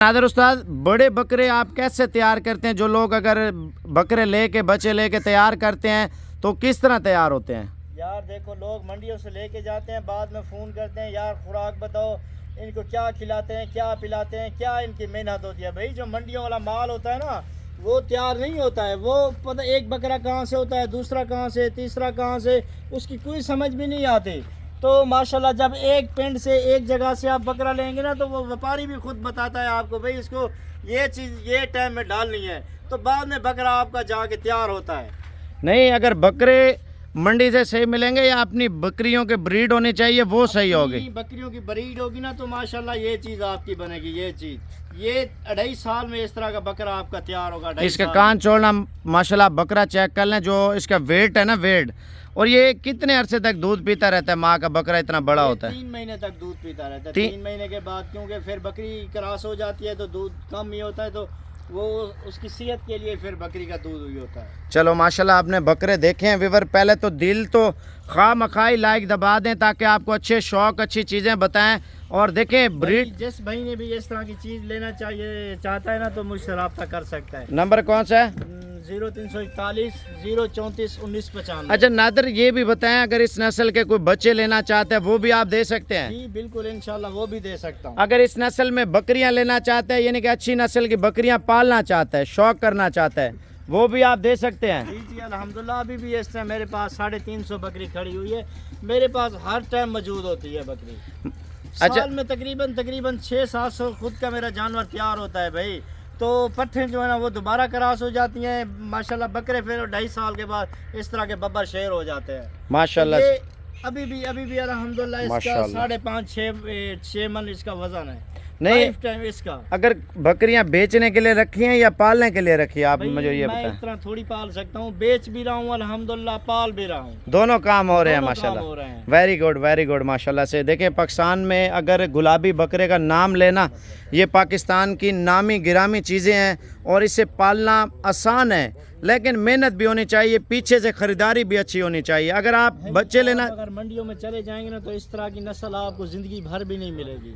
नादर उस्ताद, बड़े बकरे आप कैसे तैयार करते हैं? जो लोग अगर बकरे लेके बच्चे लेके तैयार करते हैं तो किस तरह तैयार होते हैं? यार देखो, लोग मंडियों से लेके जाते हैं, बाद में फ़ोन करते हैं, यार खुराक बताओ, इनको क्या खिलाते हैं, क्या पिलाते हैं, क्या इनकी मेहनत होती है। भाई जो मंडियों वाला माल होता है ना, वो तैयार नहीं होता है। वो पता एक बकरा कहाँ से होता है, दूसरा कहाँ से, तीसरा कहाँ से, उसकी कोई समझ भी नहीं आती। तो माशाल्लाह जब एक पिंड से एक जगह से आप बकरा लेंगे ना, तो वो व्यापारी भी खुद बताता है आपको, भाई इसको ये चीज़ ये टाइम में डालनी है, तो बाद में बकरा आपका जाके तैयार होता है। नहीं, अगर बकरे मंडी से सही मिलेंगे या अपनी बकरियों के ब्रीड होनी चाहिए वो सही होगी? बकरियों की ब्रीड होगी ना, तो माशाल्लाह ये चीज़ आपकी बनेगी। ये चीज़ ये 2.5 साल में इस तरह का बकरा आपका तैयार होगा। इसके कान छोड़ना माशाल्लाह, बकरा चेक कर लें, जो इसका वेट है ना, वेट, और ये कितने अरसे तक दूध पीता रहता है? माँ का बकरा इतना बड़ा होता है? 3 महीने तक दूध पीता रहता है। 3 महीने के बाद, क्योंकि फिर बकरी क्रॉस हो जाती है तो दूध कम ही होता है, तो वो उसकी सेहत के लिए फिर बकरी का दूध ही होता है। चलो माशाल्लाह, आपने बकरे देखे हैं व्यूअर। पहले तो दिल तो खा मखाई लाइक दबा दें ताकि आपको अच्छे शौक अच्छी चीज़ें बताएं। और देखें ब्रीड, जिस भाई ने भी इस तरह की चीज़ लेना चाहिए चाहता है ना, तो मुझसे रब्ता कर सकता है। नंबर कौन सा है? 0341 034 1995। अच्छा नादर, ये भी बताएं, अगर इस नस्ल के कोई बच्चे लेना चाहते हैं वो भी आप दे सकते हैं? जी बिल्कुल, इंशाल्लाह वो भी दे सकता हूँ। अगर इस नस्ल में बकरियां लेना चाहते हैं, यानी कि अच्छी नस्ल की बकरियां पालना चाहता है, शौक करना चाहता है, वो भी आप दे सकते हैं? जी जी अल्हम्दुलिल्लाह। अभी भी इस टाइम मेरे पास 350 बकरी खड़ी हुई है। मेरे पास हर टाइम मौजूद होती है बकरी। अच्छा, साल में तकरीबन 600-700 खुद का मेरा जानवर तैयार होता है भाई। तो पट्ठे जो है ना, वो दोबारा क्रॉस हो जाती हैं माशाल्लाह। बकरे फिर 2.5 साल के बाद इस तरह के बब्बर शेर हो जाते हैं माशाल्लाह। ये अभी भी अल्हम्दुलिल्लाह इसका 5.5-6 मन इसका वजन है। नहीं, टाइम इसका। अगर बकरियां बेचने के लिए रखी हैं या पालने के लिए रखी है, आप मुझे ये मैं बताएं। इतना थोड़ी पाल सकता हूँ, बेच भी रहा हूँ अल्हम्दुलिल्लाह, पाल भी रहा हूँ। दोनों काम हो रहे हैं दोनों काम हो रहे माशाल्लाह। हैं। वेरी गुड माशाल्लाह से। देखें, पाकिस्तान में अगर गुलाबी बकरे का नाम लेना, ये पाकिस्तान की नामी गिरामी चीज़ें हैं और इसे पालना आसान है, लेकिन मेहनत भी होनी चाहिए, पीछे से ख़रीदारी भी अच्छी होनी चाहिए। अगर आप बच्चे लेना, अगर मंडियों में चले जाएंगे ना, तो इस तरह की नस्ल आपको ज़िंदगी भर भी नहीं मिलेगी।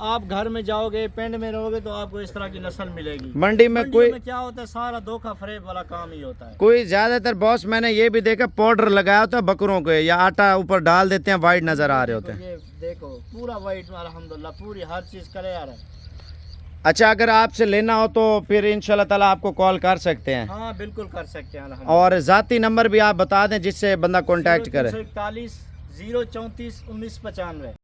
आप घर में जाओगे, पिंड में रहोगे, तो आपको इस तरह की नस्ल मिलेगी। मंडी में कोई क्या होता है, सारा धोखा फरेब वाला काम ही होता है। कोई ज़्यादातर बॉस, मैंने ये भी देखा, पाउडर लगाया होता है बकरों के, या आटा ऊपर डाल देते हैं, वाइट नज़र आ रहे होते हैं। ये देखो पूरा वाइट अल्हम्दुलिल्लाह, पूरी हर चीज़ क्लियर है। अच्छा, अगर आपसे लेना हो तो फिर इंशाल्लाह ताला आपको कॉल कर सकते हैं? हाँ बिल्कुल कर सकते हैं अल्हम्दुलिल्लाह। और ज़ाती नंबर भी आप बता दें जिससे बंदा कॉन्टैक्ट करे। 0341 034 1995।